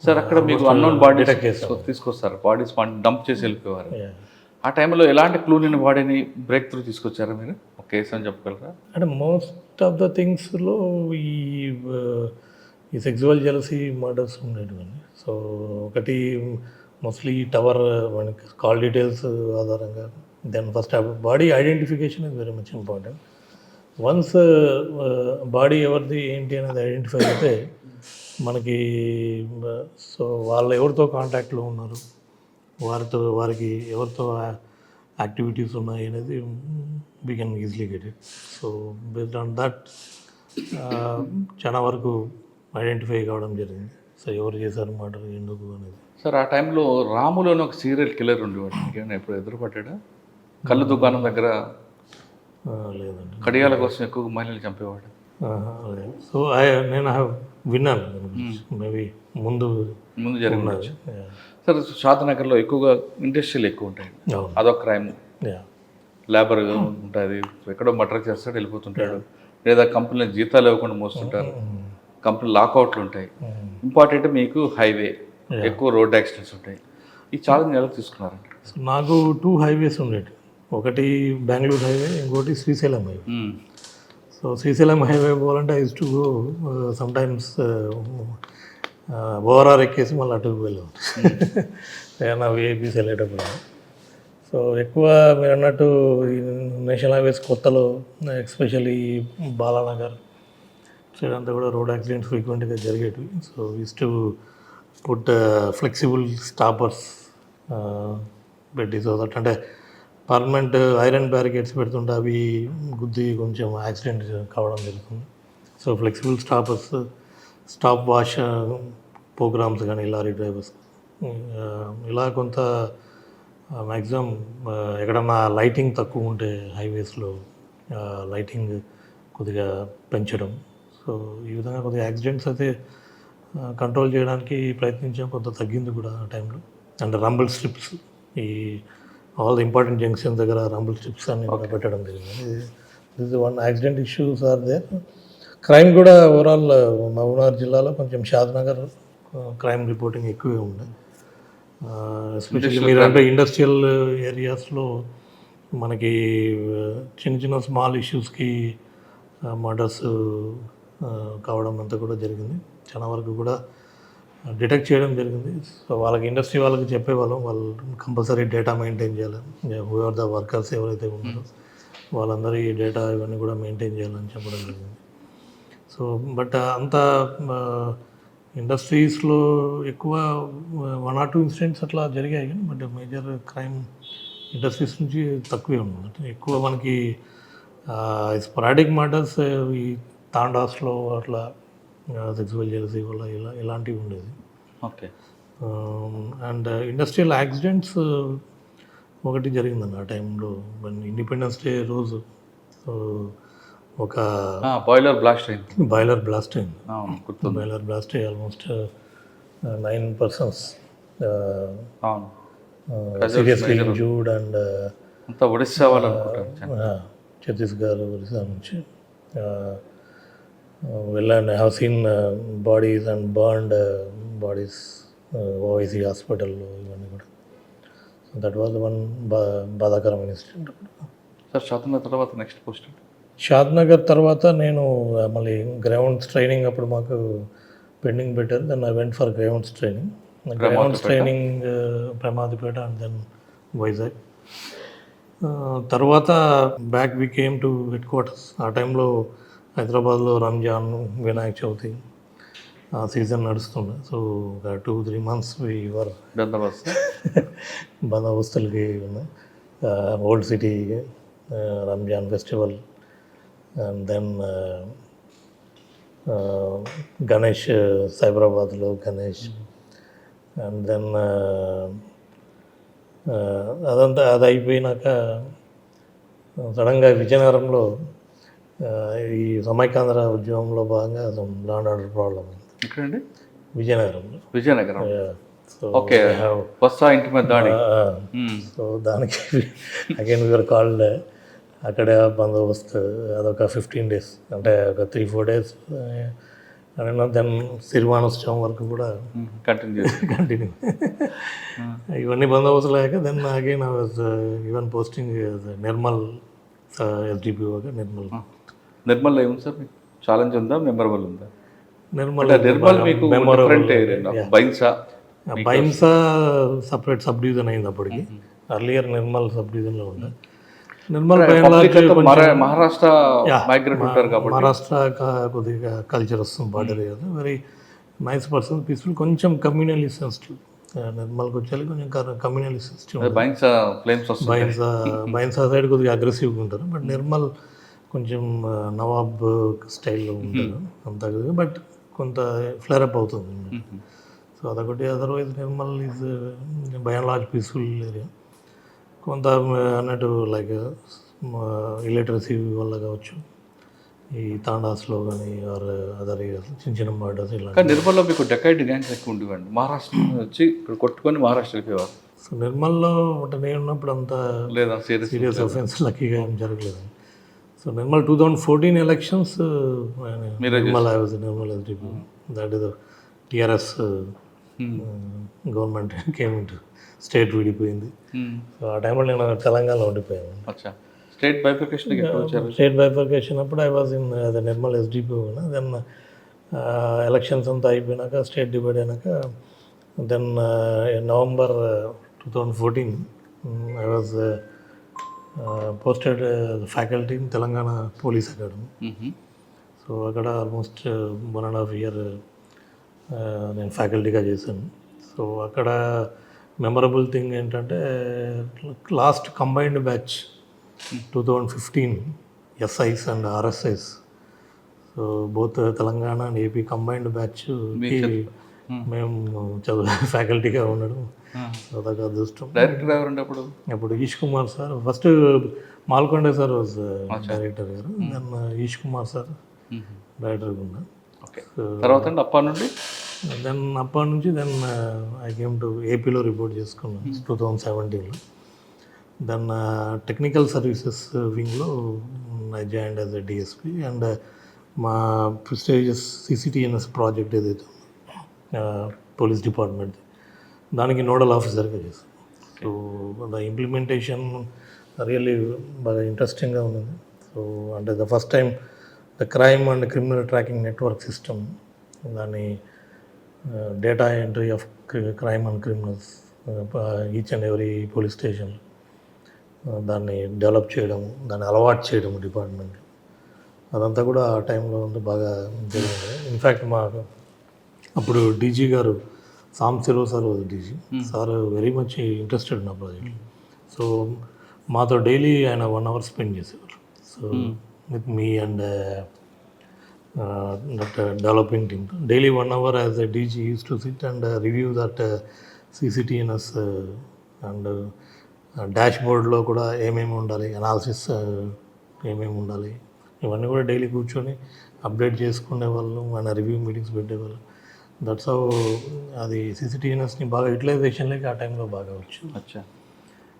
Sir అక్కడ మీకు unknown body తీసుకొస్తారు, బాడీస్ డంప్ చేసి వెళ్ళిపోయేవారు. ఆ టైంలో ఎలాంటి క్లూ లేని బాడీని బ్రేక్ త్రూ తీసుకొచ్చారా మీరు ఒక కేసు అని చెప్పగలరా? అంటే మోస్ట్ ఆఫ్ ద థింగ్స్లో ఈ సెక్సువల్ జెలసీ మర్డర్స్ ఉండేటివన్నీ. సో ఒకటి మోస్ట్లీ టవర్ మనకి కాల్ డీటెయిల్స్ ఆధారంగా, then first body identification is very much important. Once body ఎవరిది ఏంటి అనేది ఐడెంటిఫై అయితే మనకి సో వాళ్ళు ఎవరితో కాంటాక్ట్లో ఉన్నారు, వారికి ఎవరితో యాక్టివిటీస్ ఉన్నాయి అనేది we can easily get it. So based on that చాలా వరకు ఐడెంటిఫై కావడం జరిగింది. సో ఎవరు చేశారు మర్డర్, ఎందుకు అనేది. సార్ ఆ టైంలో రాములోని ఒక సీరియల్ కిల్లర్ ఉండేవాడు, ఏమైనా ఎప్పుడు ఎదురుపడ్డా? కళ్ళు దుకాణం దగ్గర లేదండి, కడియాల కోసం ఎక్కువ మహిళలు చంపేవాడు. లేదు. సో నేను విన్నాను, మేబీ ముందు జరిగినది. సార్ షాద్నగర్లో ఎక్కువగా ఇండస్ట్రీలు ఎక్కువ ఉంటాయి, అదొక క్రైమ్. లేబర్ ఉంటుంది, ఎక్కడో మర్డర్ చేస్తాడు వెళ్ళిపోతుంటాడు, లేదా కంపెనీలకు జీతాలు ఇవ్వకుండా మోస్తుంటారు, కంపెనీ లాకౌట్లు ఉంటాయి. ఇంపార్టెంట్ మీకు హైవే, ఎక్కువ రోడ్ యాక్సిడెంట్స్ ఉంటాయి. ఈ ఛాలెంజ్ ఎలా తీసుకున్నారండి? సో నాకు 2 హైవేస్ ఉండేవి, ఒకటి బెంగళూరు హైవే, ఇంకోటి Srisailam highway. So Srisailam highway పోవాలంటే I use to go sometimes overall ఎక్కేసి మళ్ళీ అటుకు వెళ్ళాం ఏదైనా విఐపీస్ వెళ్ళేటప్పుడు. సో ఎక్కువ మీరు అన్నట్టు ఈ నేషనల్ హైవేస్ కొత్తలో ఎస్పెషల్లీ బాలానగర్ సైడ్ అంతా కూడా రోడ్ యాక్సిడెంట్స్ ఫ్రీక్వెంట్గా జరిగేటివి. So use to put flexible stoppers పెట్టి, సో దట్ అంటే పర్మనెంట్ ఐరన్ బ్యారికేడ్స్ పెడుతుంటే అవి గుద్ది కొంచెం యాక్సిడెంట్ కావడం జరుగుతుంది. So flexible stoppers, stop wash programs కానీ లారీ డ్రైవర్స్ ఇలా కొంత మ్యాక్సిమం ఎక్కడన్నా లైటింగ్ తక్కువ ఉంటే హైవేస్లో లైటింగ్ కొద్దిగా పెంచడం. సో ఈ విధంగా కొద్దిగా యాక్సిడెంట్స్ అయితే కంట్రోల్ చేయడానికి ప్రయత్నించాం, కొంత తగ్గింది కూడా ఆ టైంలో. అండ్ రంబుల్ స్ట్రిప్స్, ఈ ఆల్ ది ఇంపార్టెంట్ జంక్షన్ దగ్గర రంబుల్ స్ట్రిప్స్ అన్ని కూడా పెట్టడం జరిగింది. This one accident issues are there. Crime కూడా ఓవరాల్ మహబూబ్నగర్ జిల్లాలో కొంచెం షాద్నగర్ క్రైమ్ రిపోర్టింగ్ ఎక్కువే ఉంది. ఎస్పెషల్లీ మీరు అంటే ఇండస్ట్రియల్ ఏరియాస్లో మనకి చిన్న చిన్న స్మాల్ ఇష్యూస్కి మర్డర్స్ కావడం అంతా కూడా జరిగింది. చాలా వరకు కూడా డిటెక్ట్ చేయడం జరిగింది. సో వాళ్ళకి ఇండస్ట్రీ వాళ్ళకి చెప్పేవాళ్ళం, వాళ్ళు కంపల్సరీ డేటా మెయింటైన్ చేయాలి, హూ ఆర్ ద వర్కర్స్ ఎవరైతే ఉన్నారో వాళ్ళందరి డేటా ఇవన్నీ కూడా మెయింటైన్ చేయాలని చెప్పడం జరిగింది. సో బట్ అంత ఇండస్ట్రీస్లో ఎక్కువ 1 or 2 ఇన్సిడెంట్స్ అట్లా జరిగాయి, కానీ బట్ మేజర్ క్రైమ్ ఇండస్ట్రీస్ నుంచి తక్కువే ఉంది. ఎక్కువ మనకి స్పొరాడిక్ మర్డర్స్ ఈ తాండాస్లో అట్లా సెక్సువల్ జెలసీ వల్ల ఇలాంటివి ఉండేది. ఓకే. అండ్ ఇండస్ట్రియల్ యాక్సిడెంట్స్ ఒకటి జరిగిందండి ఆ టైంలో, ఇండిపెండెన్స్ డే రోజు. సో ఒక బాయిలర్ బ్లాస్ట్ అయింది. బాయిలర్ బ్లాస్ట్ అయ్యి almost 9 persons seriously injured. And Odisha వాళ్ళు ఛత్తీస్గఢ్, ఒరిస్సా నుంచి వెళ్ళండి. I have seen bodies and burned bodies OIC హాస్పిటల్లో, ఇవన్నీ కూడా. సో దట్ వాజ్ వన్ బాధాకరమైన ఇన్సిడెంట్. సార్ షాద్నగర్ తర్వాత నెక్స్ట్ పోస్ట్? షాద్నగర్ తర్వాత నేను మళ్ళీ గ్రౌండ్స్ ట్రైనింగ్ అప్పుడు మాకు పెండింగ్ పెట్టారు. Then I went for grounds training. Grounds training Pramadipeta and then Vizag. తర్వాత back we came to headquarters. ఆ టైంలో హైదరాబాద్లో రంజాన్, వినాయక చవితి ఆ సీజన్ నడుస్తుండే. సో ఒక 2-3 months వర్ బందోబస్తులకి ఉన్నాయి. Old city Ramzan festival, and then Ganesh, సైబరాబాద్లో గణేష్, అండ్ దెన్ అది అయిపోయినాక సడన్గా విజయనగరంలో ఈ సమైకాంధ్ర ఉద్యమంలో భాగంగా లా అండ్ ఆర్డర్ ప్రాబ్లం ఎక్కడండి? విజయనగరం. ఓకే. ఇంటి మీద దాడి. సో దానికి అగైన్ వీఆర్ కాల్డ్, అక్కడే బందోబస్తు అదొక 15 days, అంటే ఒక 3-4 days అండ్ దెన్ సిరివానోత్సవం వరకు కూడా కంటిన్యూ కంటిన్యూ. ఇవన్నీ బందోబస్తు లేక then again I was even posting Nirmal ఎస్డిపిఓగా నిర్మల్. నిర్మల్ ఏముంది సార్ మీకు ఛాలెంజ్ ఉందా, మెమరబుల్ ఉందా? నిర్మల్ నిర్మల్ మీకు different area. Bhainsa separate sub division అయింది అప్పటికి. అర్లియర్ నిర్మల్ సబ్ డివిజన్లో ఉండే. నిర్మల్ మహారాష్ట్ర మైగ్రేట్ ఉంటారు కాబట్టి మహారాష్ట్ర కొద్దిగా కల్చర్ వస్తుంది బార్డర్ కదా. వెరీ నైస్ పర్సన్, పీస్ఫుల్, కొంచెం కమ్యూనలీ సెన్సిటివ్. నిర్మల్కి వచ్చేది కొంచెం కమ్యూనలీ సెన్సిటివ్. బైన్సా సైడ్ కొద్దిగా అగ్రెసివ్గా ఉంటారు, బట్ నిర్మల్ కొంచెం నవాబ్ స్టైల్లో ఉంటారు అంతా కదా, బట్ కొంత ఫ్లేరప్ అవుతుంది. సో అదొకటి. Otherwise Nirmal is by and large peaceful area. కొంత అన్నట్టు లైక్ ఇలిటరసీ వల్ల కావచ్చు, ఈ తాండాస్లో కానీ ఆర్ అదర్ ఏరియాస్ చిన్న చిన్న మర్డర్స్ ఇలా. కానీ నిర్మల్లో మీకు డెకైడ్ గ్యాంగ్స్ ఎక్కువ ఉండేవండి. మహారాష్ట్ర వచ్చి ఇక్కడ కొట్టుకొని మహారాష్ట్ర వెళ్ళేవారు. సో నిర్మల్లో అంటే నేను ఉన్నప్పుడు అంత లేదా సీరియస్ అఫెన్స్ లక్కీగా ఏం జరగలేదు. So Nirmal 2014 elections Nirmal I was Nirmal SDP. That is TRS government came into state విడిపోయింది. సో ఆ టైంలో నేను తెలంగాణలో ఉండిపోయాను. స్టేట్ బైఫర్కేషన్ స్టేట్ బైఫర్కేషన్ అప్పుడు I was in the Nirmal SDP. Then elections అంతా అయిపోయినాక స్టేట్ డివైడ్ అయినాక then November 2014 I was posted faculty in Telangana police academy. So అక్కడ ఆల్మోస్ట్ 1.5 year నేను ఫ్యాకల్టీగా చేశాను. సో అక్కడ మెమరబుల్ థింగ్ ఏంటంటే last combined batch 2015 SIs and RSIs. So both Telangana and AP combined batch మేము ఫ్యాకల్టీగా ఉండడం అదొక అదృష్టం. డైరెక్టర్ ఎవరు ఉండేప్పుడు? అప్పుడు Eesh Kumar sir, first Malkonda sir was director garu, then Eesh Kumar sir డైరెక్టర్గా ఉన్నా. తర్వాత అప్పటి నుంచి దెన్ ఐ కేమ్ టు ఏపీలో రిపోర్ట్ చేసుకున్నాను 2017లో. దెన్ టెక్నికల్ సర్వీసెస్ వింగ్లో I joined as a DSP. And మా ప్రెస్టీజియస్ సిసిటిఎన్ఎస్ ప్రాజెక్ట్ ఏదైతే పోలీస్ డిపార్ట్మెంట్, దానికి నోడల్ ఆఫీసర్గా చేశాను. సో ద ఇంప్లిమెంటేషన్ రియల్లీ బాగా ఇంట్రెస్టింగ్గా ఉంది. సో అంటే the first time the crime and criminal tracking network system, దాని data entry of crime and criminals each and every police station, దాన్ని డెవలప్ చేయడం, దాన్ని అలవాటు చేయడం డిపార్ట్మెంట్, అదంతా కూడా ఆ టైంలో ఉంది బాగా జరిగింది. ఇన్ఫ్యాక్ట్ మా అప్పుడు డీజీ గారు Sambasivarao sir DG sir very much interested నా ప్రాజెక్ట్. సో మాతో డైలీ ఆయన 1 hour స్పెండ్ చేసేవారు. So with me and that developing team daily 1 hour as a DG use to SIT and review that CCTNS and dash బోర్డ్లో కూడా ఏమేమి ఉండాలి, analysis ఏమేమి ఉండాలి, ఇవన్నీ కూడా డైలీ కూర్చొని అప్డేట్ చేసుకునే వాళ్ళు, మన రివ్యూ మీటింగ్స్ పెట్టేవాళ్ళు. దట్స్ హౌ అది సిసిటిఎన్ఎస్ని బాగా యూటిలైజేషన్లోకి ఆ టైంలో బాగా వచ్చింది.